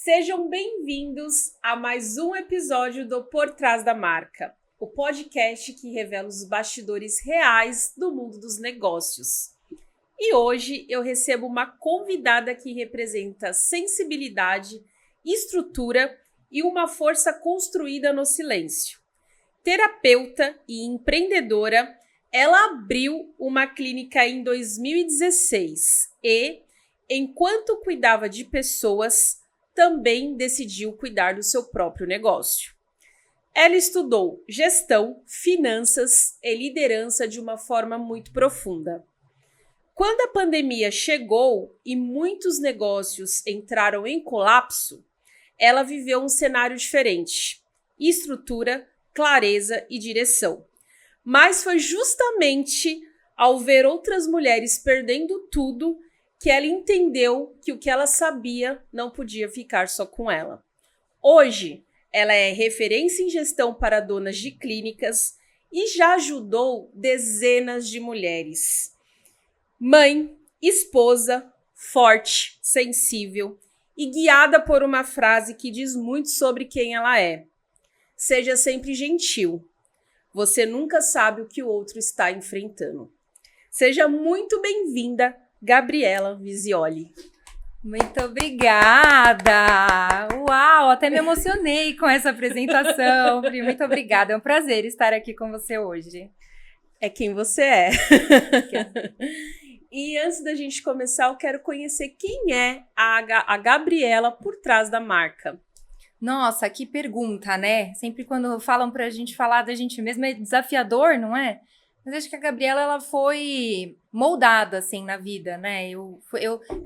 Sejam bem-vindos a mais um episódio do Por Trás da Marca, o podcast que revela os bastidores reais do mundo dos negócios. E hoje eu recebo uma convidada que representa sensibilidade, estrutura e uma força construída no silêncio. Terapeuta e empreendedora, ela abriu uma clínica em 2016 e, enquanto cuidava de pessoas, também decidiu cuidar do seu próprio negócio. Ela estudou gestão, finanças e liderança de uma forma muito profunda. Quando a pandemia chegou e muitos negócios entraram em colapso, ela viveu um cenário diferente: estrutura, clareza e direção. Mas foi justamente ao ver outras mulheres perdendo tudo que ela entendeu que o que ela sabia não podia ficar só com ela. Hoje, ela é referência em gestão para donas de clínicas e já ajudou dezenas de mulheres. Mãe, esposa, forte, sensível e guiada por uma frase que diz muito sobre quem ela é. Seja sempre gentil. Você nunca sabe o que o outro está enfrentando. Seja muito bem-vinda, Gabriela Visioli. Muito obrigada! Uau, até me emocionei com essa apresentação. Pri, muito obrigada, é um prazer estar aqui com você hoje. É quem você é. E antes da gente começar, eu quero conhecer quem é a Gabriela por trás da marca. Nossa, que pergunta, né? Sempre quando falam pra gente falar da gente mesma é desafiador, não é? Mas acho que a Gabriela, ela foi moldada, assim, na vida, né? Eu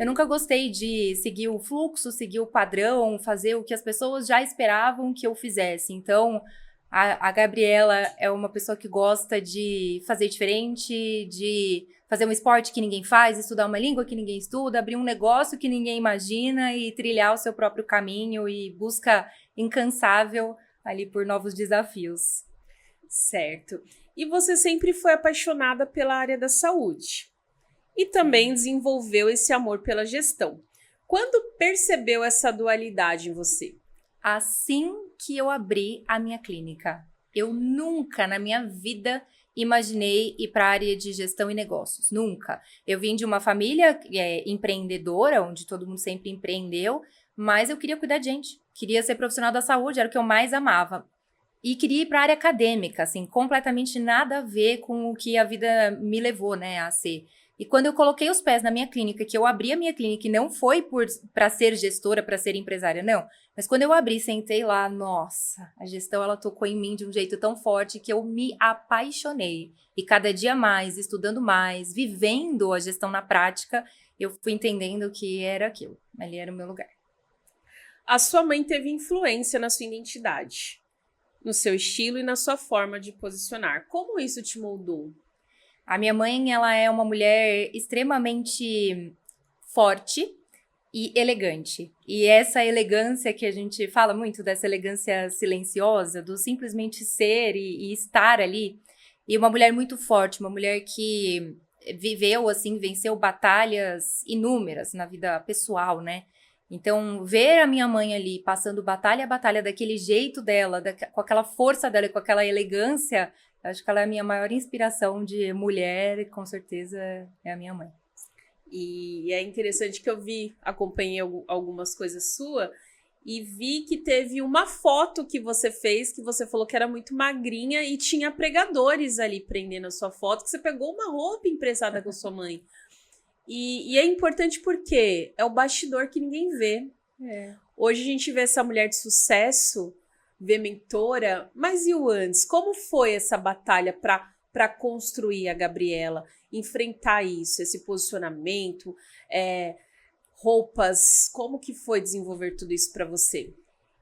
nunca gostei de seguir o fluxo, seguir o padrão, fazer o que as pessoas já esperavam que eu fizesse. Então, a Gabriela é uma pessoa que gosta de fazer diferente, de fazer um esporte que ninguém faz, estudar uma língua que ninguém estuda, abrir um negócio que ninguém imagina e trilhar o seu próprio caminho e busca incansável ali por novos desafios. Certo. E você sempre foi apaixonada pela área da saúde e também desenvolveu esse amor pela gestão. Quando percebeu essa dualidade em você? Assim que eu abri a minha clínica, eu nunca na minha vida imaginei ir para a área de gestão e negócios, nunca. Eu vim de uma família empreendedora, onde todo mundo sempre empreendeu, mas eu queria cuidar de gente, queria ser profissional da saúde, era o que eu mais amava. E queria ir para a área acadêmica, assim, completamente nada a ver com o que a vida me levou, né, a ser. E quando eu coloquei os pés na minha clínica, que eu abri a minha clínica, e não foi para ser gestora, para ser empresária, não. Mas quando eu abri, sentei lá, nossa, a gestão, ela tocou em mim de um jeito tão forte que eu me apaixonei. E cada dia mais, estudando mais, vivendo a gestão na prática, eu fui entendendo que era aquilo. Ali era o meu lugar. A sua mãe teve influência na sua identidade, no seu estilo e na sua forma de posicionar. Como isso te moldou? A minha mãe, ela é uma mulher extremamente forte e elegante. E essa elegância que a gente fala muito, dessa elegância silenciosa, do simplesmente ser e estar ali. E uma mulher muito forte, uma mulher que viveu, assim, venceu batalhas inúmeras na vida pessoal, né? Então, ver a minha mãe ali passando batalha a batalha daquele jeito dela, com aquela força dela e com aquela elegância, acho que ela é a minha maior inspiração de mulher, e com certeza é a minha mãe. E é interessante que eu acompanhei algumas coisas suas e vi que teve uma foto que você fez, que você falou que era muito magrinha e tinha pregadores ali prendendo a sua foto, que você pegou uma roupa emprestada com sua mãe. E é importante porque é o bastidor que ninguém vê. Hoje a gente vê essa mulher de sucesso, vê mentora, mas e o antes? Como foi essa batalha para construir a Gabriela? Enfrentar isso, esse posicionamento, roupas, como que foi desenvolver tudo isso para você?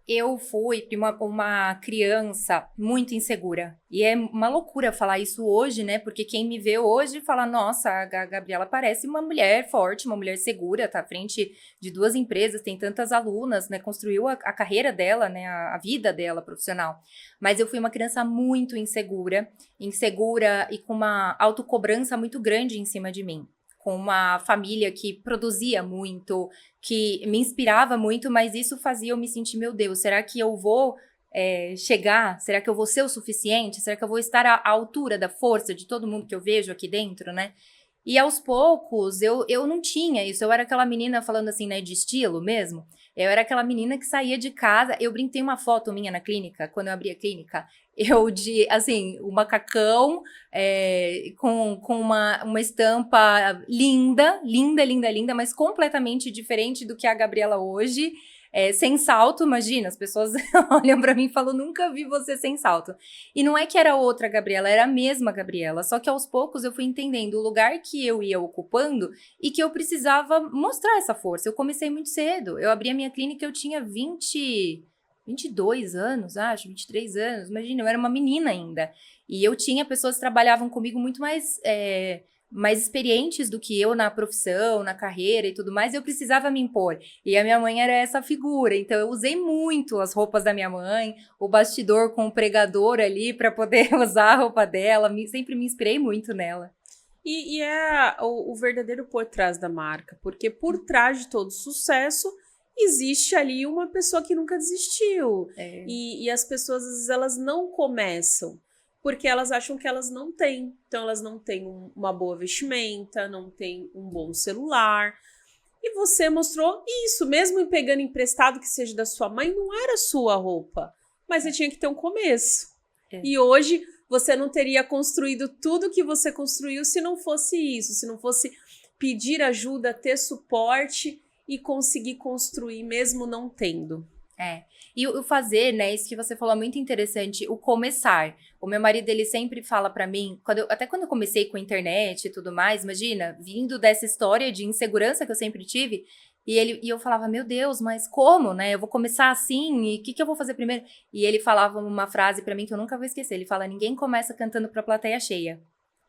Eu fui uma criança muito insegura. E é uma loucura falar isso hoje, né? Porque quem me vê hoje fala, nossa, a Gabriela parece uma mulher forte, uma mulher segura, tá à frente de 2 empresas, tem tantas alunas, né? Construiu a carreira dela, né? A vida dela profissional. Mas eu fui uma criança muito insegura e com uma autocobrança muito grande em cima de mim. com uma família que produzia muito, que me inspirava muito, mas isso fazia eu me sentir, meu Deus, será que eu vou chegar? Será que eu vou ser o suficiente? Será que eu vou estar à altura da força de todo mundo que eu vejo aqui dentro, né? E aos poucos, eu não tinha isso. Eu era aquela menina, falando assim, né, de estilo mesmo. Eu era aquela menina que saía de casa. Eu tem uma foto minha na clínica, quando eu abri a clínica. Eu assim, o macacão com uma estampa linda, linda, linda, linda, mas completamente diferente do que a Gabriela hoje. Sem salto, imagina, as pessoas olham pra mim e falam, nunca vi você sem salto. E não é que era outra Gabriela, era a mesma Gabriela, só que aos poucos eu fui entendendo o lugar que eu ia ocupando e que eu precisava mostrar essa força. Eu comecei muito cedo, eu abri a minha clínica, eu tinha 22 anos, acho, 23 anos, imagina, eu era uma menina ainda. E eu tinha pessoas que trabalhavam comigo muito mais experientes do que eu na profissão, na carreira e tudo mais, eu precisava me impor. E a minha mãe era essa figura, então eu usei muito as roupas da minha mãe, o bastidor com o pregador ali para poder usar a roupa dela, sempre me inspirei muito nela. E é o verdadeiro por trás da marca, porque por trás de todo sucesso existe ali uma pessoa que nunca desistiu. E as pessoas, às vezes, elas não começam porque elas acham que elas não têm. Então, elas não têm uma boa vestimenta, não têm um bom celular. E você mostrou isso, mesmo pegando emprestado que seja da sua mãe, não era sua roupa. Mas você tinha que ter um começo. E hoje, você não teria construído tudo que você construiu se não fosse isso, se não fosse pedir ajuda, ter suporte e conseguir construir mesmo não tendo. E o fazer, né, isso que você falou é muito interessante, o começar. O meu marido, ele sempre fala pra mim, até quando eu comecei com a internet e tudo mais, imagina, vindo dessa história de insegurança que eu sempre tive, e eu falava, meu Deus, mas como, né, eu vou começar assim, e o que eu vou fazer primeiro? E ele falava uma frase pra mim que eu nunca vou esquecer, ele fala, ninguém começa cantando pra plateia cheia.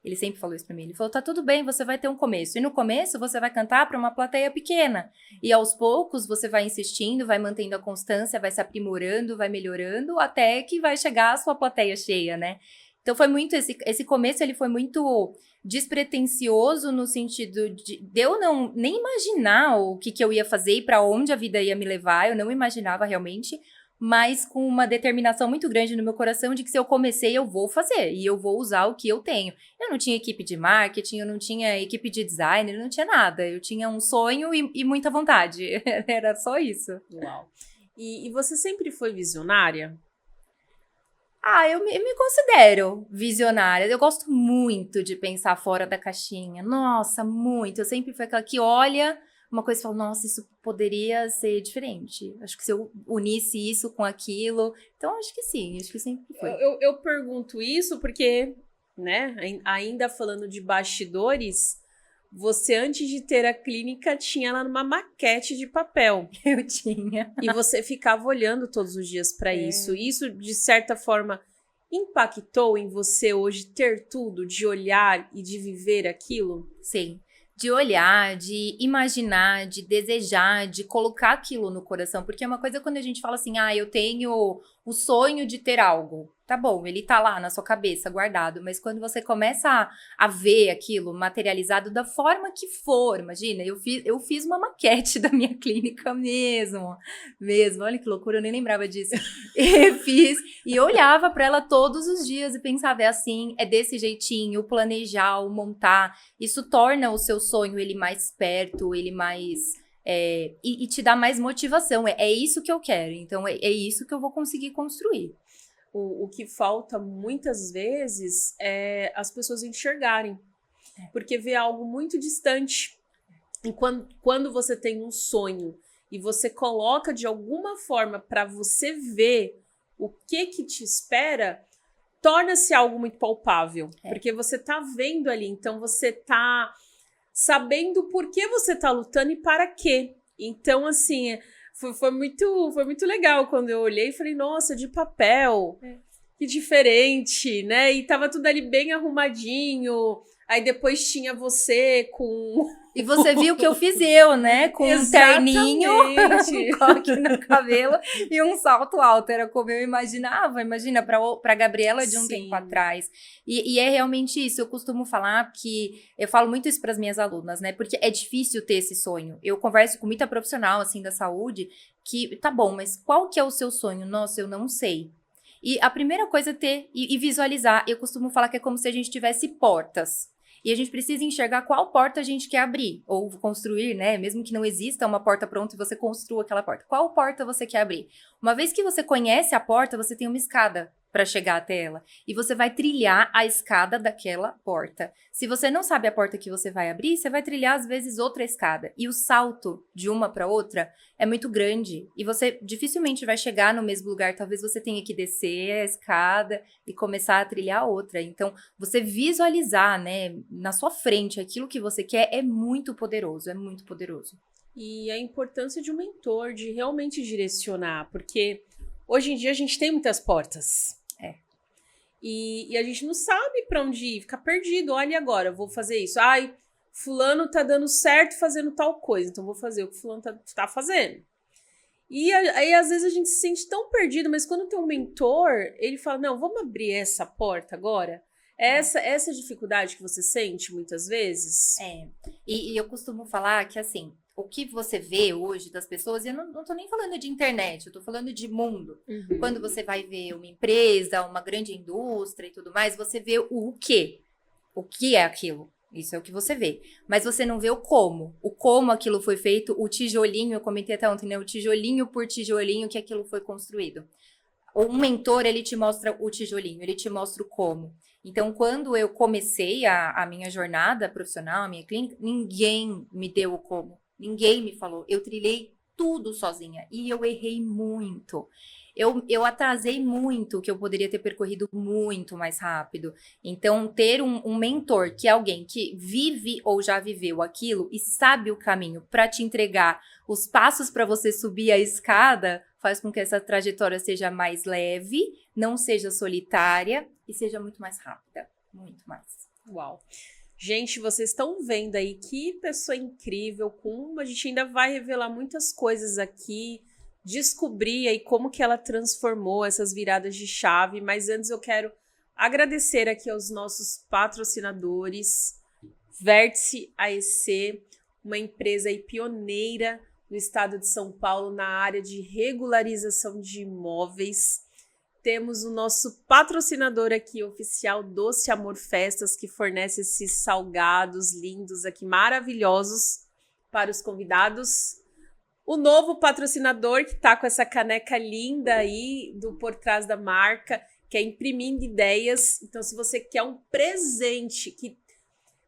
Ele sempre falou isso pra mim. Ele falou, tá tudo bem, você vai ter um começo. E no começo você vai cantar pra uma plateia pequena. E aos poucos você vai insistindo, vai mantendo a constância, vai se aprimorando, vai melhorando, até que vai chegar a sua plateia cheia, né? Então foi muito, esse começo ele foi muito despretensioso no sentido de eu não nem imaginar o que eu ia fazer e pra onde a vida ia me levar. Eu não imaginava realmente, mas com uma determinação muito grande no meu coração de que se eu comecei, eu vou fazer, e eu vou usar o que eu tenho. Eu não tinha equipe de marketing, eu não tinha equipe de design, eu não tinha nada. Eu tinha um sonho e muita vontade. Era só isso. Uau. E você sempre foi visionária? Eu me considero visionária. Eu gosto muito de pensar fora da caixinha. Nossa, muito. Eu sempre fui aquela que olha uma coisa e fala, nossa, isso poderia ser diferente. Acho que se eu unisse isso com aquilo... Então, acho que sim, acho que sempre foi. Eu pergunto isso porque, né, ainda falando de bastidores, você, antes de ter a clínica, tinha lá numa maquete de papel. Eu tinha. E você ficava olhando todos os dias para isso. Isso, de certa forma, impactou em você hoje ter tudo, de olhar e de viver aquilo? Sim. De olhar, de imaginar, de desejar, de colocar aquilo no coração. Porque é uma coisa quando a gente fala assim, eu tenho o sonho de ter algo. Tá bom, ele tá lá na sua cabeça, guardado. Mas quando você começa a ver aquilo materializado da forma que for, imagina, eu fiz uma maquete da minha clínica mesmo. Olha que loucura, eu nem lembrava disso. E eu olhava pra ela todos os dias e pensava, é assim, é desse jeitinho, planejar, montar. Isso torna o seu sonho, ele mais perto, ele mais... e te dá mais motivação. É isso que eu quero, então é isso que eu vou conseguir construir. O que falta muitas vezes é as pessoas enxergarem, porque vê algo muito distante. E quando você tem um sonho e você coloca de alguma forma para você ver o que te espera, torna-se algo muito palpável, porque você tá vendo ali, então você tá sabendo por que você tá lutando e para quê. Então, assim... Foi muito legal quando eu olhei e falei, nossa, de papel. que diferente, né? E tava tudo ali bem arrumadinho. Aí depois tinha você com... E você viu que eu fiz né? Com um terninho, um coque no cabelo e um salto alto. Era como eu imaginava. Imagina, pra Gabriela de um tempo atrás. E é realmente isso. Eu costumo falar que... Eu falo muito isso pras minhas alunas, né? Porque é difícil ter esse sonho. Eu converso com muita profissional, assim, da saúde, que tá bom, mas qual que é o seu sonho? Nossa, eu não sei. E a primeira coisa é ter e visualizar. Eu costumo falar que é como se a gente tivesse portas. E a gente precisa enxergar qual porta a gente quer abrir, ou construir, né? Mesmo que não exista uma porta pronta e você construa aquela porta. Qual porta você quer abrir? Uma vez que você conhece a porta, você tem uma escada para chegar até ela. E você vai trilhar a escada daquela porta. Se você não sabe a porta que você vai abrir, você vai trilhar, às vezes, outra escada. E o salto de uma para outra é muito grande. E você dificilmente vai chegar no mesmo lugar. Talvez você tenha que descer a escada e começar a trilhar outra. Então, você visualizar, né, na sua frente aquilo que você quer é muito poderoso. É muito poderoso. E a importância de um mentor, de realmente direcionar. Porque hoje em dia a gente tem muitas portas. E a gente não sabe para onde ir, fica perdido. Olha agora, eu vou fazer isso. Ai, fulano tá dando certo fazendo tal coisa, então vou fazer o que fulano tá fazendo. E aí, às vezes, a gente se sente tão perdido, mas quando tem um mentor, ele fala, não, vamos abrir essa porta agora? Essa dificuldade que você sente, muitas vezes? E eu costumo falar que, assim, o que você vê hoje das pessoas, e eu não tô nem falando de internet, eu tô falando de mundo. Uhum. Quando você vai ver uma empresa, uma grande indústria e tudo mais, você vê o quê? O que é aquilo? Isso é o que você vê. Mas você não vê o como. O como aquilo foi feito, o tijolinho, eu comentei até ontem, né? O tijolinho por tijolinho que aquilo foi construído. Um mentor, ele te mostra o tijolinho, ele te mostra o como. Então, quando eu comecei a minha jornada profissional, a minha clínica, ninguém me deu o como. Ninguém me falou. Eu trilhei tudo sozinha. E eu errei muito. Eu atrasei muito, que eu poderia ter percorrido muito mais rápido. Então, ter um mentor, que é alguém que vive ou já viveu aquilo e sabe o caminho para te entregar os passos para você subir a escada, faz com que essa trajetória seja mais leve, não seja solitária e seja muito mais rápida. Muito mais. Uau! Gente, vocês estão vendo aí que pessoa incrível, a gente ainda vai revelar muitas coisas aqui, descobrir aí como que ela transformou essas viradas de chave, mas antes eu quero agradecer aqui aos nossos patrocinadores, Vértice AEC, uma empresa aí pioneira no estado de São Paulo na área de regularização de imóveis. Temos o nosso patrocinador aqui oficial, Doce Amor Festas, que fornece esses salgados lindos aqui, maravilhosos para os convidados. O novo patrocinador que está com essa caneca linda aí do Por Trás da Marca, que é Imprimindo Ideias. Então, se você quer um presente que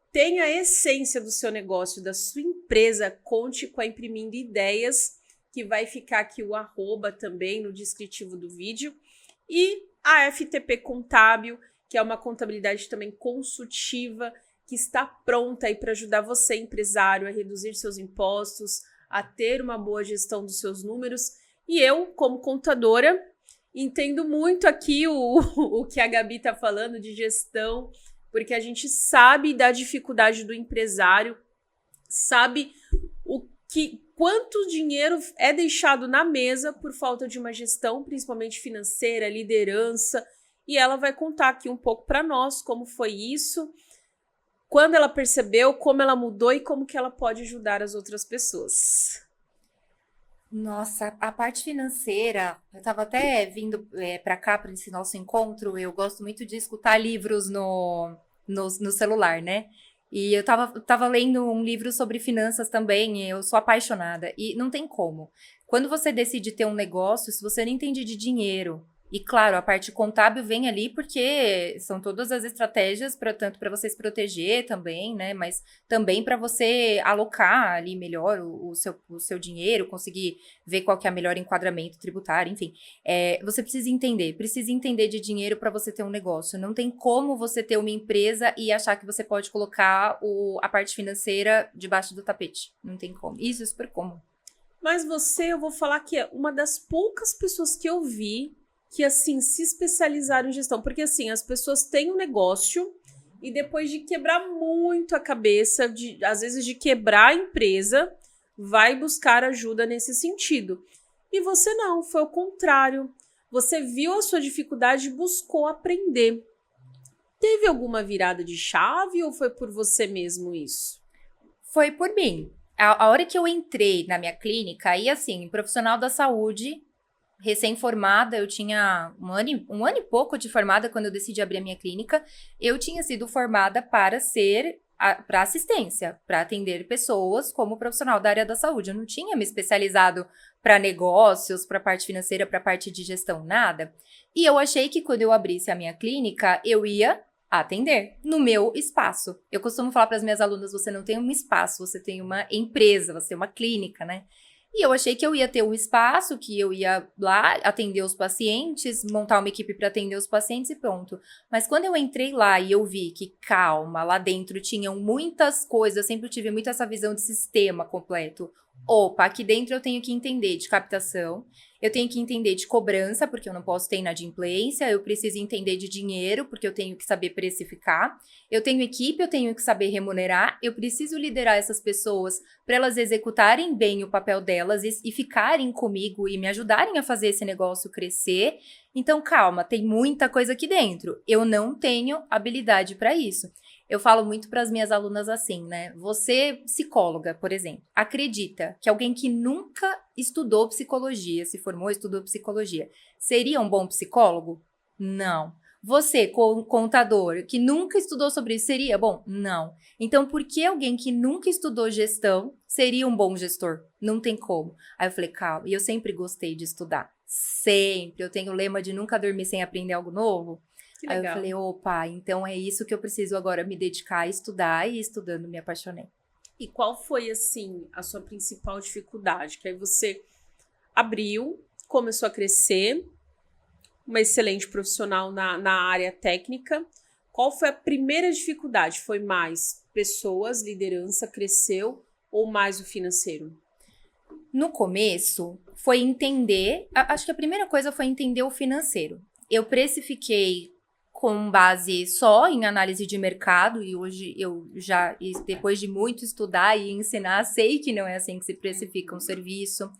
tenha a essência do seu negócio, da sua empresa, conte com a Imprimindo Ideias, que vai ficar aqui o @ também no descritivo do vídeo. E a FTP Contábil, que é uma contabilidade também consultiva, que está pronta aí para ajudar você, empresário, a reduzir seus impostos, a ter uma boa gestão dos seus números. E eu, como contadora, entendo muito aqui o que a Gabi está falando de gestão, porque a gente sabe da dificuldade do empresário, sabe quanto dinheiro é deixado na mesa por falta de uma gestão, principalmente financeira, liderança, e ela vai contar aqui um pouco para nós como foi isso, quando ela percebeu, como ela mudou e como que ela pode ajudar as outras pessoas. Nossa, a parte financeira, eu estava até vindo para cá, para esse nosso encontro, eu gosto muito de escutar livros no celular, né? E eu tava lendo um livro sobre finanças também, e eu sou apaixonada. E não tem como. Quando você decide ter um negócio, se você não entende de dinheiro, e claro, a parte contábil vem ali porque são todas as estratégias, tanto para você se proteger também, né? Mas também para você alocar ali melhor o seu dinheiro, conseguir ver qual que é o melhor enquadramento tributário, enfim. Você precisa entender de dinheiro para você ter um negócio. Não tem como você ter uma empresa e achar que você pode colocar a parte financeira debaixo do tapete. Não tem como. Isso é super comum. Mas eu vou falar que é uma das poucas pessoas que eu vi que, assim, se especializaram em gestão? Porque, assim, as pessoas têm um negócio e depois de quebrar muito a cabeça, às vezes de quebrar a empresa, vai buscar ajuda nesse sentido. E você não, foi o contrário. Você viu a sua dificuldade e buscou aprender. Teve alguma virada de chave ou foi por você mesmo isso? Foi por mim. A hora que eu entrei na minha clínica, aí assim, profissional da saúde, recém-formada, eu tinha um ano e pouco de formada quando eu decidi abrir a minha clínica. Eu tinha sido formada para para assistência, para atender pessoas como profissional da área da saúde. Eu não tinha me especializado para negócios, para parte financeira, para parte de gestão, nada. E eu achei que quando eu abrisse a minha clínica, eu ia atender no meu espaço. Eu costumo falar para as minhas alunas, você não tem um espaço, você tem uma empresa, você tem uma clínica, né? E eu achei que eu ia ter um espaço, que eu ia lá atender os pacientes, montar uma equipe para atender os pacientes e pronto. Mas quando eu entrei lá e eu vi que, calma, lá dentro tinham muitas coisas, eu sempre tive muito essa visão de sistema completo. Opa, aqui dentro eu tenho que entender de captação, eu tenho que entender de cobrança, porque eu não posso ter inadimplência, eu preciso entender de dinheiro, porque eu tenho que saber precificar, eu tenho equipe, eu tenho que saber remunerar, eu preciso liderar essas pessoas para elas executarem bem o papel delas e ficarem comigo e me ajudarem a fazer esse negócio crescer. Então, calma, tem muita coisa aqui dentro. Eu não tenho habilidade para isso. Eu falo muito para as minhas alunas assim, né? Você, psicóloga, por exemplo, acredita que alguém que nunca estudou psicologia, se formou, estudou psicologia, seria um bom psicólogo? Não. Você, contador, que nunca estudou sobre isso, seria bom? Não. Então, por que alguém que nunca estudou gestão seria um bom gestor? Não tem como. Aí eu falei, calma, e eu sempre gostei de estudar. Sempre. Eu tenho o lema de nunca dormir sem aprender algo novo. Que Aí legal. eu falei, opa, então é isso que eu preciso agora me dedicar a estudar, e estudando me apaixonei. E qual foi, assim, a sua principal dificuldade? Que aí você abriu, começou a crescer, uma excelente profissional na área técnica. Qual foi a primeira dificuldade? Foi mais pessoas, liderança, cresceu ou mais o financeiro? No começo, foi entender, acho que a primeira coisa foi entender o financeiro. Eu precifiquei com base só em análise de mercado, e hoje eu já, depois de muito estudar e ensinar, sei que não é assim que se precifica um serviço.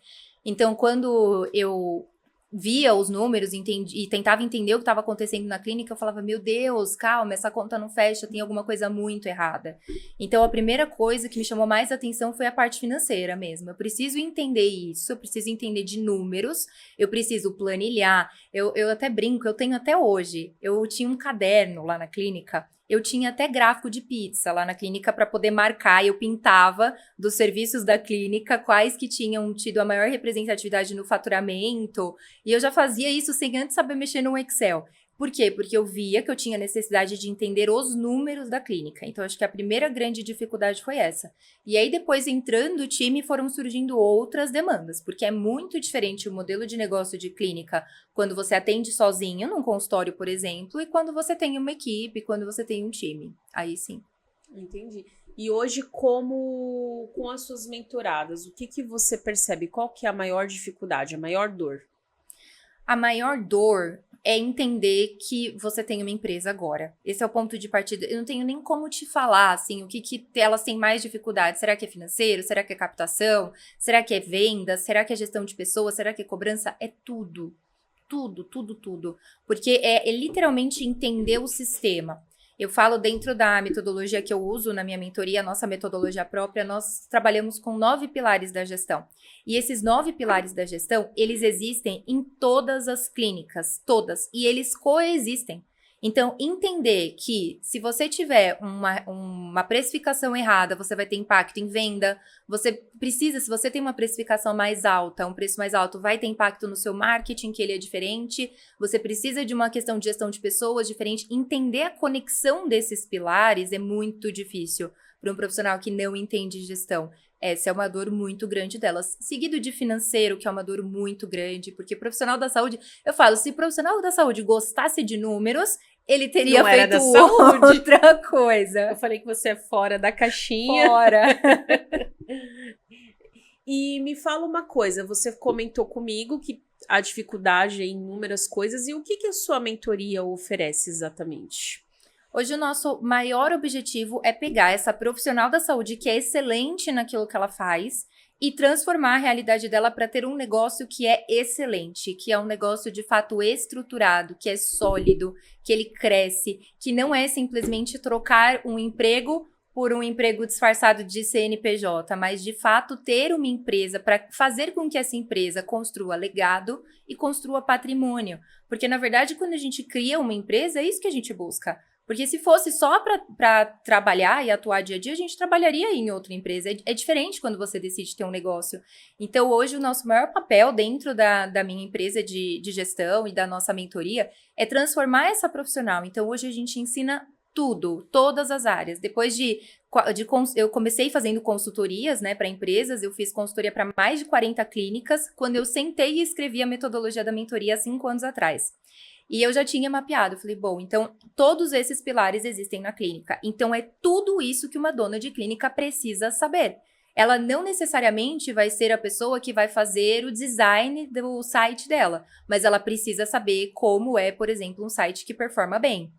Então, quando eu via os números e tentava entender o que estava acontecendo na clínica, eu falava, meu Deus, calma, essa conta não fecha, tem alguma coisa muito errada. Então, a primeira coisa que me chamou mais atenção foi a parte financeira mesmo. Eu preciso entender isso, eu preciso entender de números, eu preciso planilhar. Eu até brinco, eu tenho até hoje. Eu tinha um caderno lá na clínica, eu tinha até gráfico de pizza lá na clínica para poder marcar, eu pintava dos serviços da clínica quais que tinham tido a maior representatividade no faturamento, e eu já fazia isso sem antes saber mexer no Excel. Por quê? Porque eu via que eu tinha necessidade de entender os números da clínica. Então, acho que a primeira grande dificuldade foi essa. E aí, depois, entrando o time, foram surgindo outras demandas, porque é muito diferente o modelo de negócio de clínica quando você atende sozinho num consultório, por exemplo, e quando você tem uma equipe, quando você tem um time. Aí sim. Entendi. E hoje, como com as suas mentoradas, o que você percebe? Qual que é a maior dificuldade, a maior dor? A maior dor é entender que você tem uma empresa agora. Esse é o ponto de partida. Eu não tenho nem como te falar, assim, o que elas têm mais dificuldade. Será que é financeiro? Será que é captação? Será que é venda? Será que é gestão de pessoas? Será que é cobrança? É tudo. Tudo, tudo, tudo. Porque é literalmente entender o sistema. Eu falo dentro da metodologia que eu uso na minha mentoria, a nossa metodologia própria, nós trabalhamos com 9 pilares da gestão. E esses 9 pilares da gestão, eles existem em todas as clínicas, todas, e eles coexistem. Então, entender que se você tiver uma precificação errada, você vai ter impacto em venda, se você tem uma precificação mais alta, um preço mais alto, vai ter impacto no seu marketing, que ele é diferente, você precisa de uma questão de gestão de pessoas diferente. Entender a conexão desses pilares é muito difícil para um profissional que não entende gestão. Essa é uma dor muito grande delas. Seguido de financeiro, que é uma dor muito grande, porque profissional da saúde, eu falo, se profissional da saúde gostasse de números, ele teria feito outra coisa. Eu falei que você é fora da caixinha. Fora. E me fala uma coisa, você comentou comigo que a dificuldade em inúmeras coisas e o que a sua mentoria oferece exatamente? Hoje o nosso maior objetivo é pegar essa profissional da saúde que é excelente naquilo que ela faz e transformar a realidade dela para ter um negócio que é excelente, que é um negócio de fato estruturado, que é sólido, que ele cresce, que não é simplesmente trocar um emprego por um emprego disfarçado de CNPJ, mas de fato ter uma empresa para fazer com que essa empresa construa legado e construa patrimônio. Porque, na verdade, quando a gente cria uma empresa, é isso que a gente busca. Porque se fosse só para trabalhar e atuar dia a dia, a gente trabalharia em outra empresa. É diferente quando você decide ter um negócio. Então, hoje, o nosso maior papel dentro da minha empresa de gestão e da nossa mentoria é transformar essa profissional. Então, hoje a gente ensina tudo, todas as áreas. Depois eu comecei fazendo consultorias, né, para empresas, eu fiz consultoria para mais de 40 clínicas, quando eu sentei e escrevi a metodologia da mentoria há 5 anos atrás. E eu já tinha mapeado, eu falei, bom, então todos esses pilares existem na clínica. Então é tudo isso que uma dona de clínica precisa saber. Ela não necessariamente vai ser a pessoa que vai fazer o design do site dela, mas ela precisa saber como é, por exemplo, um site que performa bem.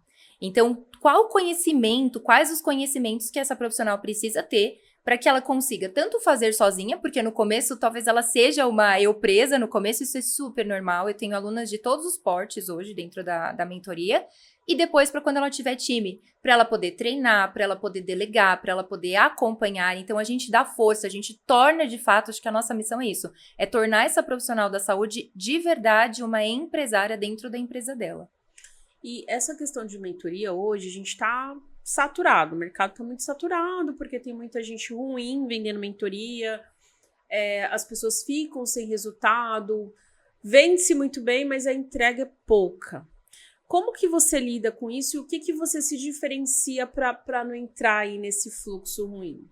Então, quais os conhecimentos que essa profissional precisa ter para que ela consiga tanto fazer sozinha, porque no começo talvez ela seja uma eu presa, no começo isso é super normal, eu tenho alunas de todos os portes hoje dentro da mentoria, e depois para quando ela tiver time, para ela poder treinar, para ela poder delegar, para ela poder acompanhar, então a gente dá força, a gente torna de fato, acho que a nossa missão é isso, é tornar essa profissional da saúde de verdade uma empresária dentro da empresa dela. E essa questão de mentoria hoje, a gente está saturado, o mercado está muito saturado, porque tem muita gente ruim vendendo mentoria, as pessoas ficam sem resultado, vende-se muito bem, mas a entrega é pouca. Como que você lida com isso e o que você se diferencia para não entrar aí nesse fluxo ruim?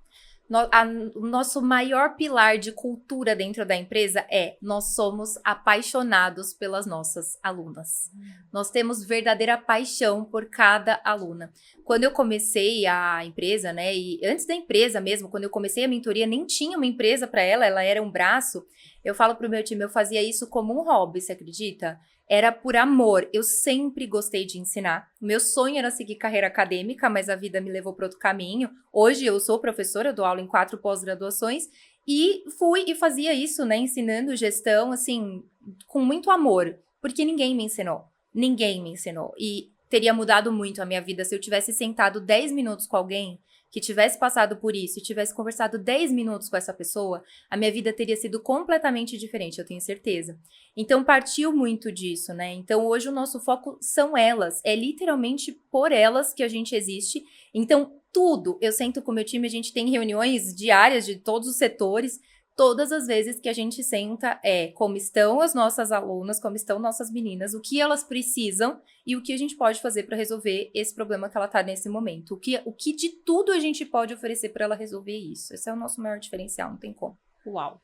O nosso maior pilar de cultura dentro da empresa nós somos apaixonados pelas nossas alunas. Nós temos verdadeira paixão por cada aluna. Quando eu comecei a empresa, né, e antes da empresa mesmo, quando eu comecei a mentoria, nem tinha uma empresa para ela era um braço. Eu falo pro meu time, eu fazia isso como um hobby, você acredita? Era por amor, eu sempre gostei de ensinar. Meu sonho era seguir carreira acadêmica, mas a vida me levou para outro caminho. Hoje eu sou professora, dou aula em 4 pós-graduações e fui e fazia isso, né, ensinando gestão, assim, com muito amor, porque ninguém me ensinou. Ninguém me ensinou. E teria mudado muito a minha vida se eu tivesse sentado 10 minutos com alguém que tivesse passado por isso e tivesse conversado 10 minutos com essa pessoa, a minha vida teria sido completamente diferente, eu tenho certeza. Então, partiu muito disso, né? Então, hoje o nosso foco são elas. É literalmente por elas que a gente existe. Então, tudo. Eu sento com o meu time, a gente tem reuniões diárias de todos os setores. Todas as vezes que a gente senta como estão as nossas alunas, como estão nossas meninas, o que elas precisam e o que a gente pode fazer para resolver esse problema que ela está nesse momento. O que de tudo a gente pode oferecer para ela resolver isso. Esse é o nosso maior diferencial, não tem como. Uau,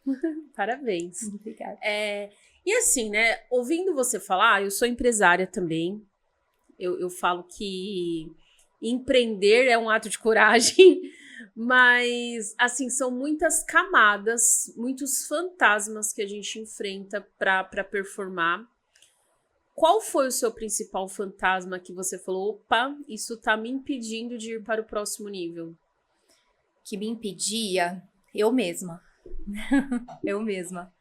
parabéns. Obrigada. E assim, né, ouvindo você falar, eu sou empresária também, eu falo que empreender é um ato de coragem, mas, assim, são muitas camadas, muitos fantasmas que a gente enfrenta para performar. Qual foi o seu principal fantasma que você falou, opa, isso tá me impedindo de ir para o próximo nível? Que me impedia? Eu mesma. Eu mesma.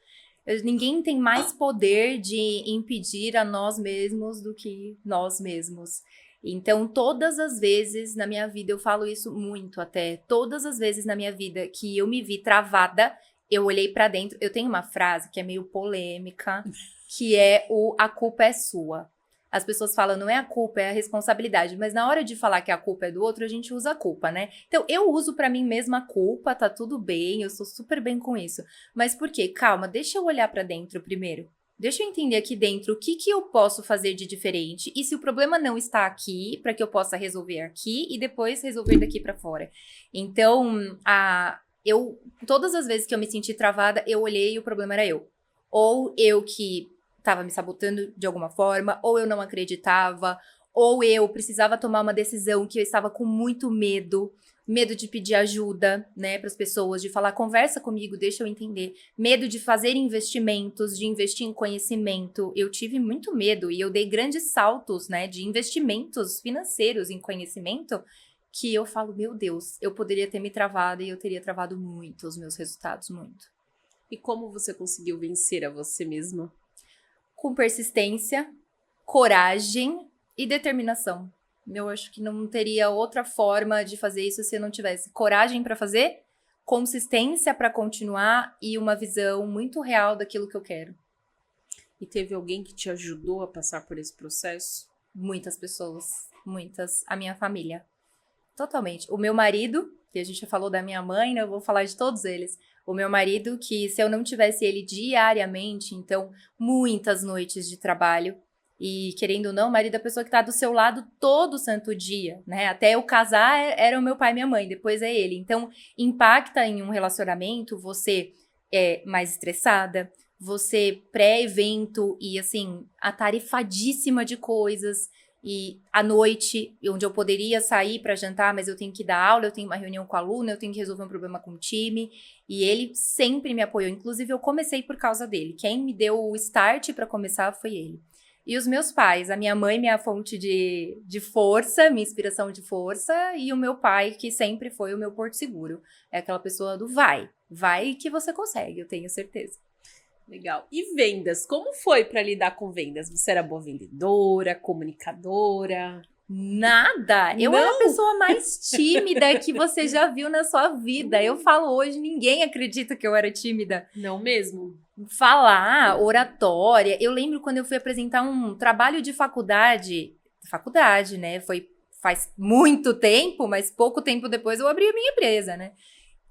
Ninguém tem mais poder de impedir a nós mesmos do que nós mesmos. Então, todas as vezes na minha vida, eu falo isso muito até, todas as vezes na minha vida que eu me vi travada, eu olhei pra dentro. Eu tenho uma frase que é meio polêmica, que é a culpa é sua. As pessoas falam, não é a culpa, é a responsabilidade. Mas na hora de falar que a culpa é do outro, a gente usa a culpa, né? Então, eu uso pra mim mesma a culpa, tá tudo bem, eu sou super bem com isso. Mas por quê? Calma, deixa eu olhar pra dentro primeiro. Deixa eu entender aqui dentro o que eu posso fazer de diferente e se o problema não está aqui, para que eu possa resolver aqui e depois resolver daqui para fora. Então, todas as vezes que eu me senti travada, eu olhei e o problema era eu. Ou eu que estava me sabotando de alguma forma, ou eu não acreditava, ou eu precisava tomar uma decisão que eu estava com muito medo, medo de pedir ajuda, né, para as pessoas, de falar, conversa comigo, deixa eu entender. Medo de fazer investimentos, de investir em conhecimento. Eu tive muito medo e eu dei grandes saltos, né, de investimentos financeiros em conhecimento, que eu falo, meu Deus, eu poderia ter me travado e eu teria travado muito os meus resultados, muito. E como você conseguiu vencer a você mesma? Com persistência, coragem e determinação. Eu acho que não teria outra forma de fazer isso se eu não tivesse coragem para fazer, consistência para continuar e uma visão muito real daquilo que eu quero. E teve alguém que te ajudou a passar por esse processo? Muitas pessoas, muitas. A minha família. Totalmente. O meu marido, que a gente já falou da minha mãe, né? Eu vou falar de todos eles. O meu marido, que se eu não tivesse ele diariamente, então, muitas noites de trabalho. E, querendo ou não, o marido é a pessoa que tá do seu lado todo santo dia, né? Até eu casar, era o meu pai e minha mãe, depois é ele. Então, impacta em um relacionamento, você é mais estressada, você pré-evento e, assim, atarefadíssima de coisas. E à noite, onde eu poderia sair para jantar, mas eu tenho que dar aula, eu tenho uma reunião com a aluna, eu tenho que resolver um problema com o time. E ele sempre me apoiou. Inclusive, eu comecei por causa dele. Quem me deu o start para começar foi ele. E os meus pais, a minha mãe, minha fonte de força, minha inspiração de força, e o meu pai, que sempre foi o meu porto seguro. É aquela pessoa do vai que você consegue, eu tenho certeza. Legal. E vendas? Como foi para lidar com vendas? Você era boa vendedora, comunicadora? Nada! Eu era a pessoa mais tímida que você já viu na sua vida. Eu falo hoje, ninguém acredita que eu era tímida. Não mesmo? Falar, oratória. Eu lembro quando eu fui apresentar um trabalho de faculdade, né? Faz muito tempo, mas pouco tempo depois eu abri a minha empresa, né?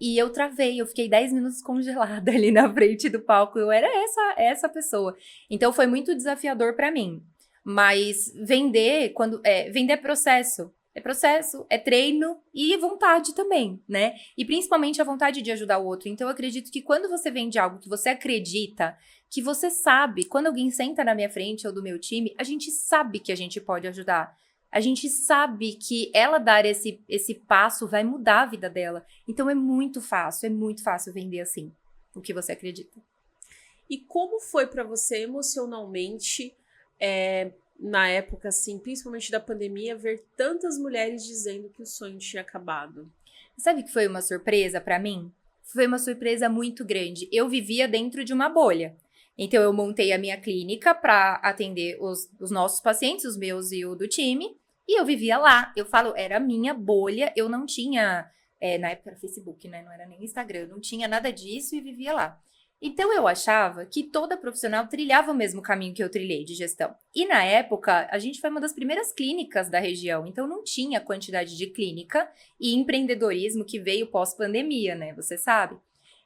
E eu travei, eu fiquei 10 minutos congelada ali na frente do palco. Eu era essa pessoa. Então foi muito desafiador para mim. Mas vender é processo. É processo, é treino e vontade também, né? E principalmente a vontade de ajudar o outro. Então eu acredito que quando você vende algo que você acredita, que você sabe, quando alguém senta na minha frente ou do meu time, a gente sabe que a gente pode ajudar. A gente sabe que ela dar esse passo vai mudar a vida dela. Então é muito fácil vender assim, o que você acredita. E como foi para você emocionalmente, na época, assim, principalmente da pandemia, ver tantas mulheres dizendo que o sonho tinha acabado? Sabe que foi uma surpresa para mim? Foi uma surpresa muito grande. Eu vivia dentro de uma bolha. Então eu montei a minha clínica para atender os nossos pacientes, os meus e o do time. E eu vivia lá, eu falo, era a minha bolha, eu não tinha, na época era Facebook, né, não era nem Instagram, não tinha nada disso e vivia lá. Então eu achava que toda profissional trilhava o mesmo caminho que eu trilhei de gestão. E na época, a gente foi uma das primeiras clínicas da região, então não tinha quantidade de clínica e empreendedorismo que veio pós-pandemia, né, você sabe?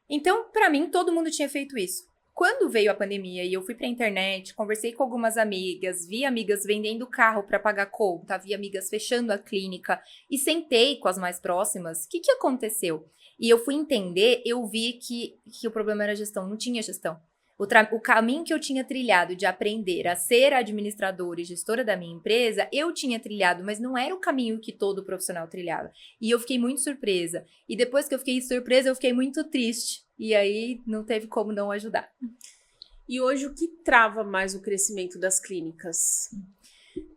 Então, para mim, todo mundo tinha feito isso. Quando veio a pandemia e eu fui pra internet, conversei com algumas amigas, vi amigas vendendo carro para pagar conta, vi amigas fechando a clínica e sentei com as mais próximas. O que aconteceu? E eu fui entender, eu vi que o problema era a gestão, não tinha gestão. O caminho que eu tinha trilhado de aprender a ser administradora e gestora da minha empresa, eu tinha trilhado, mas não era o caminho que todo profissional trilhava. E eu fiquei muito surpresa. E depois que eu fiquei surpresa, eu fiquei muito triste. E aí não teve como não ajudar. E hoje o que trava mais o crescimento das clínicas?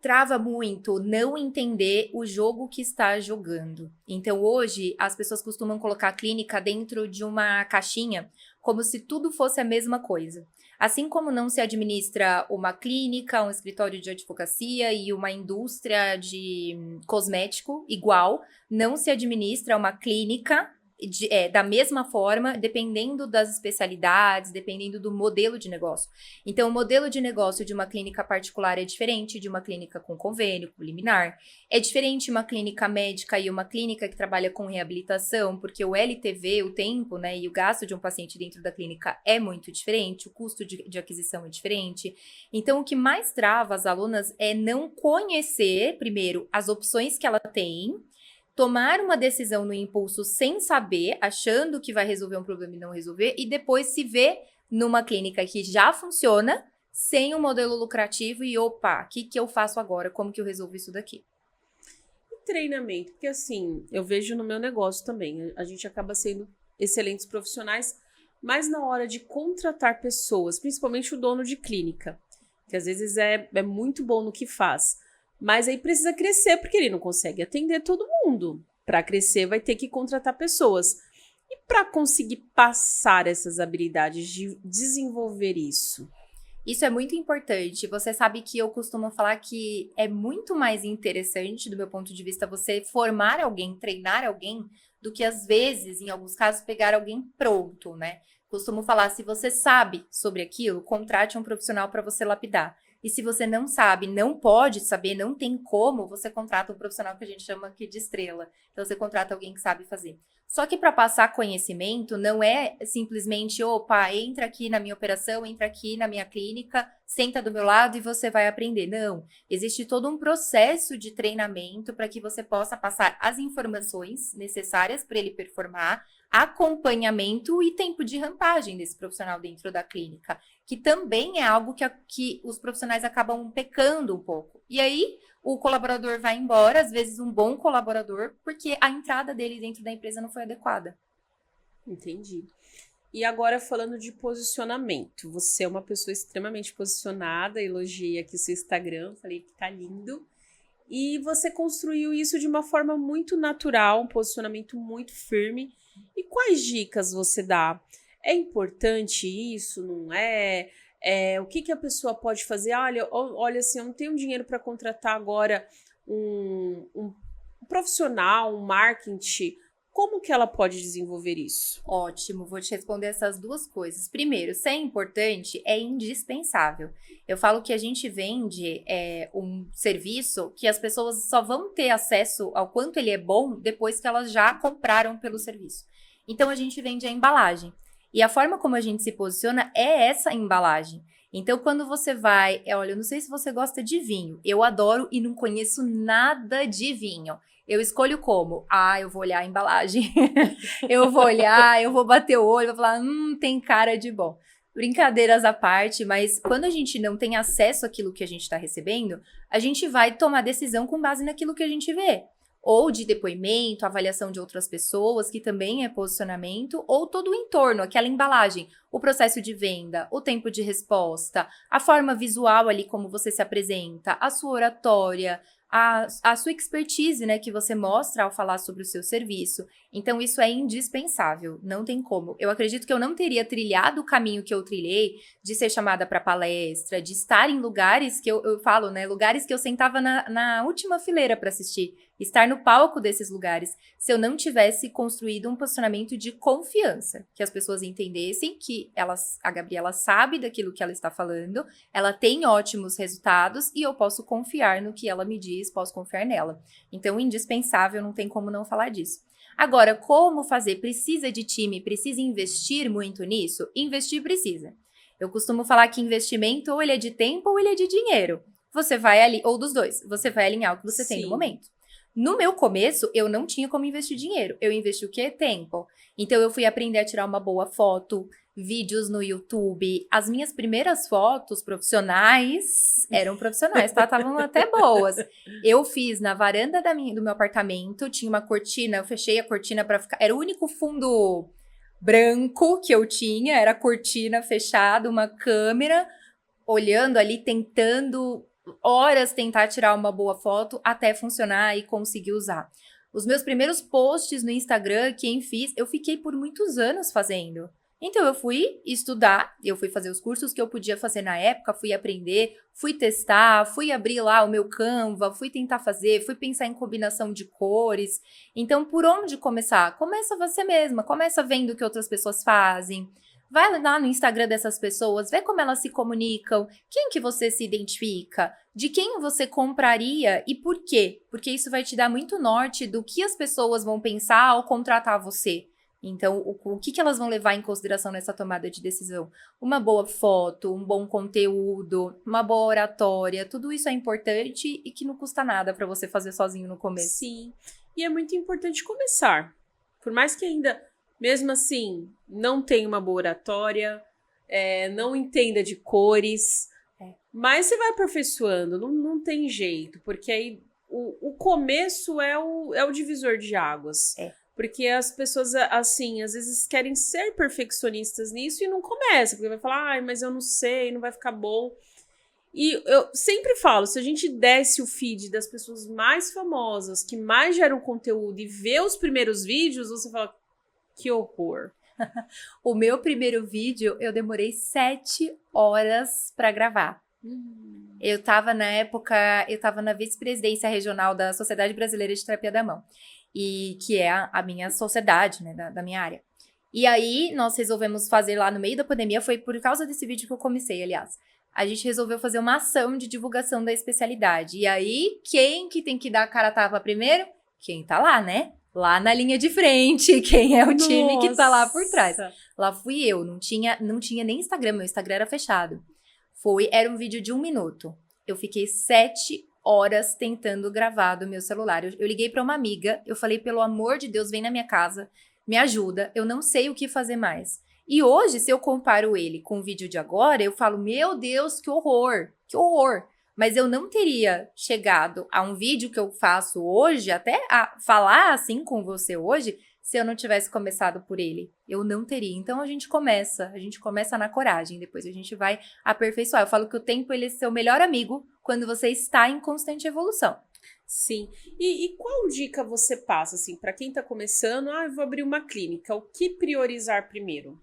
Trava muito não entender o jogo que está jogando. Então, hoje, as pessoas costumam colocar a clínica dentro de uma caixinha, como se tudo fosse a mesma coisa. Assim como não se administra uma clínica, um escritório de advocacia e uma indústria de cosmético igual, não se administra uma clínica da mesma forma, dependendo das especialidades, dependendo do modelo de negócio. Então, o modelo de negócio de uma clínica particular é diferente de uma clínica com convênio, com liminar. É diferente uma clínica médica e uma clínica que trabalha com reabilitação, porque o LTV, o tempo, né, e o gasto de um paciente dentro da clínica é muito diferente, o custo de aquisição é diferente. Então, o que mais trava as alunas é não conhecer, primeiro, as opções que ela tem, tomar uma decisão no impulso sem saber, achando que vai resolver um problema e não resolver, e depois se ver numa clínica que já funciona, sem um modelo lucrativo e, opa, o que eu faço agora? Como que eu resolvo isso daqui? treinamento, porque assim, eu vejo no meu negócio também, a gente acaba sendo excelentes profissionais, mas na hora de contratar pessoas, principalmente o dono de clínica, que às vezes é muito bom no que faz, mas aí precisa crescer, porque ele não consegue atender todo mundo. Para crescer, vai ter que contratar pessoas. E para conseguir passar essas habilidades de desenvolver isso? Isso é muito importante. Você sabe que eu costumo falar que é muito mais interessante, do meu ponto de vista, você formar alguém, treinar alguém, do que às vezes, em alguns casos, pegar alguém pronto, né? Costumo falar, se você sabe sobre aquilo, contrate um profissional para você lapidar. E se você não sabe, não pode saber, não tem como, você contrata um profissional que a gente chama aqui de estrela. Então, você contrata alguém que sabe fazer. Só que para passar conhecimento, não é simplesmente, opa, entra aqui na minha operação, entra aqui na minha clínica, senta do meu lado e você vai aprender. Não, existe todo um processo de treinamento para que você possa passar as informações necessárias para ele performar, acompanhamento e tempo de rampagem desse profissional dentro da clínica, que também é algo que os profissionais acabam pecando um pouco. E aí, o colaborador vai embora, às vezes um bom colaborador, porque a entrada dele dentro da empresa não foi adequada. Entendi. E agora falando de posicionamento, você é uma pessoa extremamente posicionada, elogiei aqui o seu Instagram, falei que tá lindo, e você construiu isso de uma forma muito natural, um posicionamento muito firme. E quais dicas você dá? É importante isso, não é? O que a pessoa pode fazer? Olha, assim, eu não tenho dinheiro para contratar agora um profissional, um marketing. Como que ela pode desenvolver isso? Ótimo, vou te responder essas duas coisas. Primeiro, se é importante, é indispensável. Eu falo que a gente vende um serviço que as pessoas só vão ter acesso ao quanto ele é bom depois que elas já compraram pelo serviço. Então, a gente vende a embalagem. E a forma como a gente se posiciona é essa embalagem. Então, quando você vai... Olha, eu não sei se você gosta de vinho. Eu adoro e não conheço nada de vinho. Eu escolho como? Eu vou olhar a embalagem. Eu vou olhar, eu vou bater o olho, vou falar, tem cara de bom. Brincadeiras à parte, mas quando a gente não tem acesso àquilo que a gente está recebendo, a gente vai tomar decisão com base naquilo que a gente vê. Ou de depoimento, avaliação de outras pessoas, que também é posicionamento, ou todo o entorno, aquela embalagem, o processo de venda, o tempo de resposta, a forma visual ali como você se apresenta, a sua oratória, a sua expertise, né, que você mostra ao falar sobre o seu serviço. Então, isso é indispensável, não tem como. Eu acredito que eu não teria trilhado o caminho que eu trilhei, de ser chamada para palestra, de estar em lugares que eu falo, né, lugares que eu sentava na última fileira para assistir, estar no palco desses lugares, se eu não tivesse construído um posicionamento de confiança, que as pessoas entendessem que a Gabriela sabe daquilo que ela está falando, ela tem ótimos resultados e eu posso confiar no que ela me diz, posso confiar nela. Então, indispensável, não tem como não falar disso. Agora, como fazer? Precisa de time, precisa investir muito nisso? Investir precisa. Eu costumo falar que investimento ou ele é de tempo ou ele é de dinheiro. Você vai ali, ou dos dois, você vai alinhar o que você tem no momento. No meu começo, eu não tinha como investir dinheiro. Eu investi o quê? Tempo. Então, eu fui aprender a tirar uma boa foto, vídeos no YouTube. As minhas primeiras fotos profissionais eram profissionais, tá? Estavam até boas. Eu fiz na varanda do meu apartamento, tinha uma cortina, eu fechei a cortina para ficar... Era o único fundo branco que eu tinha, era a cortina fechada, uma câmera, olhando ali, tentando... horas tentar tirar uma boa foto até funcionar e conseguir usar. Os meus primeiros posts no Instagram, quem fiz, eu fiquei por muitos anos fazendo. Então, eu fui estudar, eu fui fazer os cursos que eu podia fazer na época, fui aprender, fui testar, fui abrir lá o meu Canva, fui tentar fazer, fui pensar em combinação de cores. Então, por onde começar? Começa você mesma, começa vendo o que outras pessoas fazem. Vai lá no Instagram dessas pessoas, vê como elas se comunicam, quem que você se identifica, de quem você compraria e por quê? Porque isso vai te dar muito norte do que as pessoas vão pensar ao contratar você. Então, o que elas vão levar em consideração nessa tomada de decisão? Uma boa foto, um bom conteúdo, uma boa oratória, tudo isso é importante e que não custa nada para você fazer sozinho no começo. Sim, e é muito importante começar. Por mais que ainda... mesmo assim, não tem uma boa oratória, não entenda de cores, mas você vai aperfeiçoando, não tem jeito, porque aí o começo é o divisor de águas. Porque as pessoas, assim, às vezes querem ser perfeccionistas nisso e não começa, porque vai falar, ai, mas eu não sei, não vai ficar bom. E eu sempre falo, se a gente desce o feed das pessoas mais famosas, que mais geram conteúdo e vê os primeiros vídeos, você fala, que horror. O meu primeiro vídeo, eu demorei 7 horas para gravar. Eu tava na época, eu tava na vice-presidência regional da Sociedade Brasileira de Terapia da Mão, e que é a minha sociedade, né, da minha área. E aí, nós resolvemos fazer lá no meio da pandemia, foi por causa desse vídeo que eu comecei, aliás. A gente resolveu fazer uma ação de divulgação da especialidade. E aí, quem que tem que dar a cara a tapa primeiro? Quem tá lá, né? Lá na linha de frente, quem é o time que tá lá por trás. Lá fui eu, não tinha nem Instagram, meu Instagram era fechado. Era um vídeo de 1 minuto. Eu fiquei 7 horas tentando gravar do meu celular. Eu liguei pra uma amiga, eu falei, pelo amor de Deus, vem na minha casa, me ajuda, eu não sei o que fazer mais. E hoje, se eu comparo ele com o vídeo de agora, eu falo, meu Deus, que horror, que horror. Mas eu não teria chegado a um vídeo que eu faço hoje, até a falar assim com você hoje, se eu não tivesse começado por ele. Eu não teria. Então a gente começa na coragem, depois a gente vai aperfeiçoar. Eu falo que o tempo ele é seu melhor amigo quando você está em constante evolução. Sim. E qual dica você passa, assim, para quem está começando? Eu vou abrir uma clínica. O que priorizar primeiro?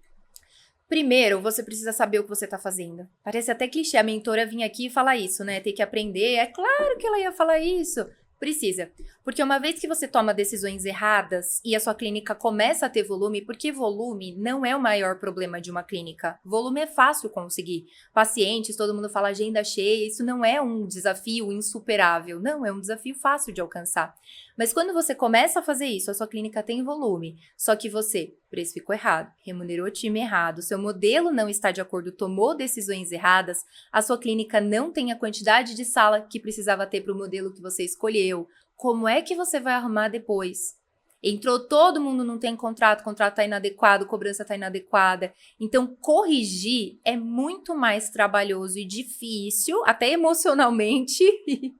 Primeiro, você precisa saber o que você está fazendo. Parece até clichê a mentora vir aqui e falar isso, né? Ter que aprender. É claro que ela ia falar isso. Precisa. Porque uma vez que você toma decisões erradas e a sua clínica começa a ter volume, porque volume não é o maior problema de uma clínica. Volume é fácil conseguir. Pacientes, todo mundo fala agenda cheia, isso não é um desafio insuperável. Não, é um desafio fácil de alcançar. Mas quando você começa a fazer isso, a sua clínica tem volume, só que você precificou errado, remunerou o time errado, seu modelo não está de acordo, tomou decisões erradas, a sua clínica não tem a quantidade de sala que precisava ter para o modelo que você escolheu, como é que você vai arrumar depois? Entrou todo mundo, não tem contrato está inadequado, cobrança está inadequada. Então, corrigir é muito mais trabalhoso e difícil, até emocionalmente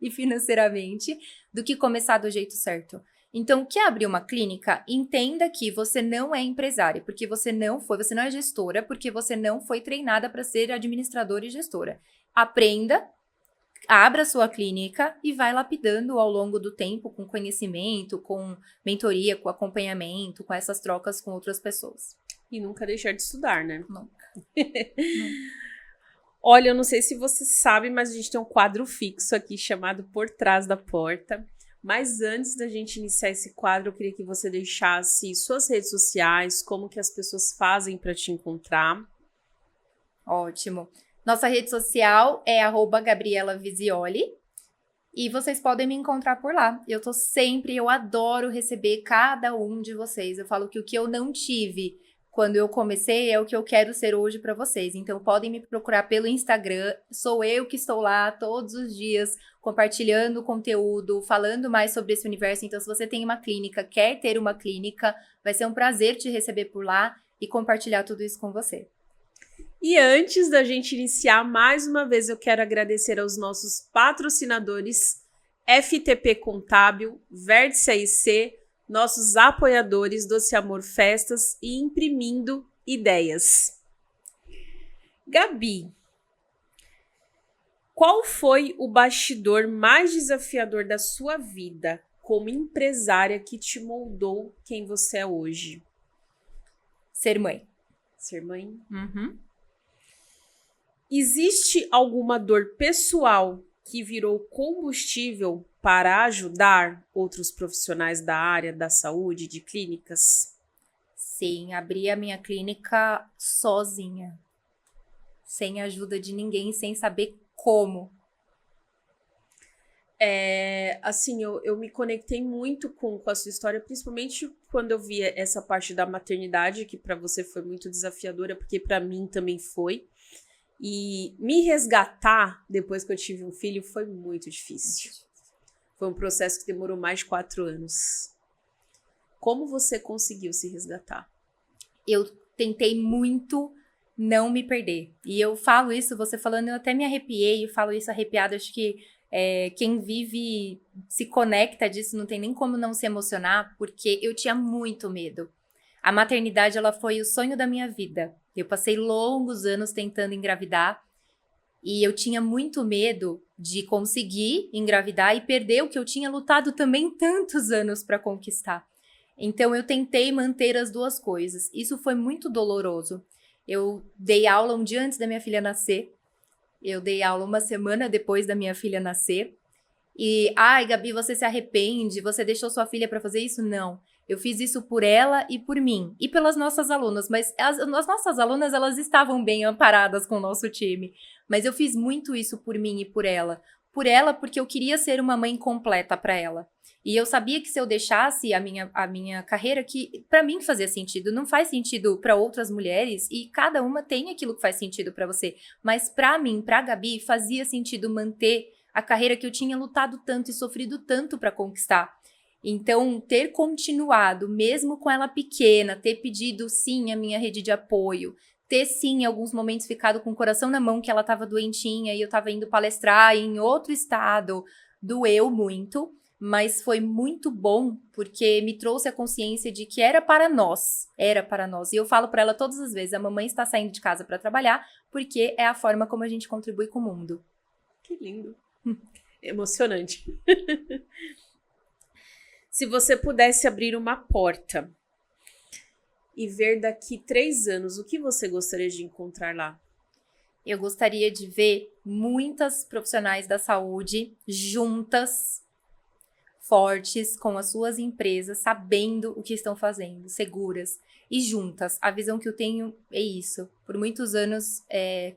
e financeiramente, do que começar do jeito certo. Então, quer abrir uma clínica? Entenda que você não é empresária, porque você não é gestora, porque você não foi treinada para ser administradora e gestora. Aprenda, abra sua clínica e vai lapidando ao longo do tempo com conhecimento, com mentoria, com acompanhamento, com essas trocas com outras pessoas. E nunca deixar de estudar, né? Nunca. Olha, eu não sei se você sabe, mas a gente tem um quadro fixo aqui chamado Por Trás da Porta. Mas antes da gente iniciar esse quadro, eu queria que você deixasse suas redes sociais, como que as pessoas fazem para te encontrar. Ótimo. Nossa rede social é @GabrielaVisioli e vocês podem me encontrar por lá. Eu adoro receber cada um de vocês. Eu falo que o que eu não tive quando eu comecei é o que eu quero ser hoje para vocês. Então podem me procurar pelo Instagram. Sou eu que estou lá todos os dias compartilhando conteúdo, falando mais sobre esse universo. Então se você tem uma clínica, quer ter uma clínica, vai ser um prazer te receber por lá e compartilhar tudo isso com você. E antes da gente iniciar, mais uma vez eu quero agradecer aos nossos patrocinadores FTP Contábil, Vértice AIC, nossos apoiadores Doce Amor Festas e Imprimindo Ideias. Gabi, qual foi o bastidor mais desafiador da sua vida como empresária que te moldou quem você é hoje? Ser mãe. Ser mãe? Uhum. Existe alguma dor pessoal que virou combustível para ajudar outros profissionais da área da saúde, de clínicas? Sim, abri a minha clínica sozinha, sem ajuda de ninguém, sem saber como. Assim, eu me conectei muito com a sua história, principalmente quando eu vi essa parte da maternidade, que para você foi muito desafiadora, porque para mim também foi. E me resgatar depois que eu tive um filho foi muito difícil. Foi um processo que demorou mais de 4 anos. Como você conseguiu se resgatar? Eu tentei muito não me perder. E eu falo isso, você falando, eu até me arrepiei, eu falo isso arrepiada, acho que Quem vive se conecta disso, não tem nem como não se emocionar, porque eu tinha muito medo. A maternidade, ela foi o sonho da minha vida. Eu passei longos anos tentando engravidar e eu tinha muito medo de conseguir engravidar e perder o que eu tinha lutado também tantos anos para conquistar. Então, eu tentei manter as duas coisas. Isso foi muito doloroso. Eu dei aula um dia antes da minha filha nascer. Eu dei aula uma semana depois da minha filha nascer. E, Gabi, você se arrepende? Você deixou sua filha para fazer isso? Não. Eu fiz isso por ela e por mim. E pelas nossas alunas. Mas as nossas alunas, elas estavam bem amparadas com o nosso time. Mas eu fiz muito isso por mim e por ela. Por ela, porque eu queria ser uma mãe completa para ela. E eu sabia que se eu deixasse a minha carreira, que para mim fazia sentido, não faz sentido para outras mulheres, e cada uma tem aquilo que faz sentido para você. Mas para mim, para a Gabi, fazia sentido manter a carreira que eu tinha lutado tanto e sofrido tanto para conquistar. Então, ter continuado, mesmo com ela pequena, ter pedido sim a minha rede de apoio, ter sim em alguns momentos ficado com o coração na mão que ela estava doentinha e eu estava indo palestrar em outro estado, doeu muito. Mas foi muito bom porque me trouxe a consciência de que era para nós. E eu falo para ela todas as vezes, a mamãe está saindo de casa para trabalhar porque é a forma como a gente contribui com o mundo. Que lindo. Emocionante. Se você pudesse abrir uma porta e ver daqui 3 anos, o que você gostaria de encontrar lá? Eu gostaria de ver muitas profissionais da saúde juntas, fortes, com as suas empresas, sabendo o que estão fazendo, seguras e juntas. A visão que eu tenho é isso. Por muitos anos,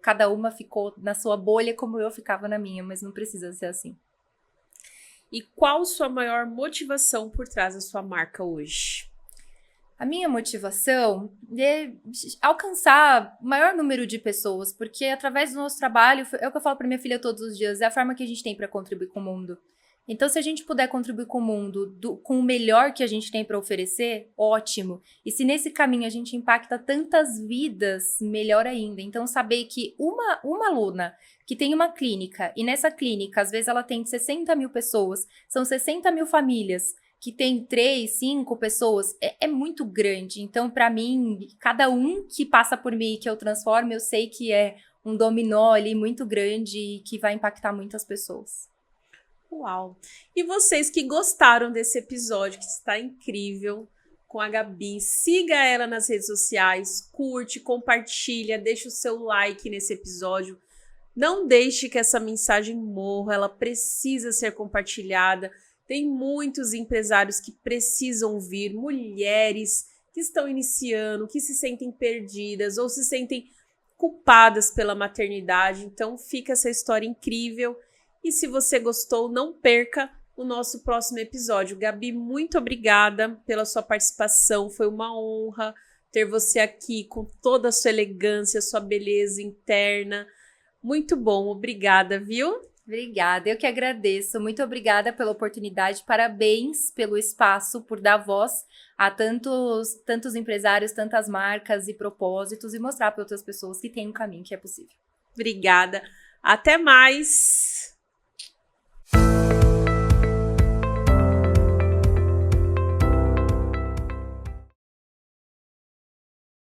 cada uma ficou na sua bolha como eu ficava na minha, mas não precisa ser assim. E qual sua maior motivação por trás da sua marca hoje? A minha motivação é alcançar o maior número de pessoas, porque através do nosso trabalho, é o que eu falo para minha filha todos os dias, é a forma que a gente tem para contribuir com o mundo. Então, se a gente puder contribuir com o mundo com o melhor que a gente tem para oferecer, ótimo. E se nesse caminho a gente impacta tantas vidas, melhor ainda. Então, saber que uma aluna que tem uma clínica, e nessa clínica, às vezes ela tem 60 mil pessoas, são 60 mil famílias, que tem 3, 5 pessoas, é muito grande. Então, para mim, cada um que passa por mim e que eu transformo, eu sei que é um dominó ali muito grande e que vai impactar muitas pessoas. Uau! E vocês que gostaram desse episódio, que está incrível, com a Gabi, siga ela nas redes sociais, curte, compartilha, deixa o seu like nesse episódio. Não deixe que essa mensagem morra, ela precisa ser compartilhada. Tem muitos empresários que precisam ouvir, mulheres que estão iniciando, que se sentem perdidas ou se sentem culpadas pela maternidade. Então fica essa história incrível. E se você gostou, não perca o nosso próximo episódio. Gabi, muito obrigada pela sua participação. Foi uma honra ter você aqui com toda a sua elegância, sua beleza interna. Muito bom, obrigada, viu? Obrigada, eu que agradeço. Muito obrigada pela oportunidade. Parabéns pelo espaço, por dar voz a tantos empresários, tantas marcas e propósitos e mostrar para outras pessoas que tem um caminho que é possível. Obrigada. Até mais!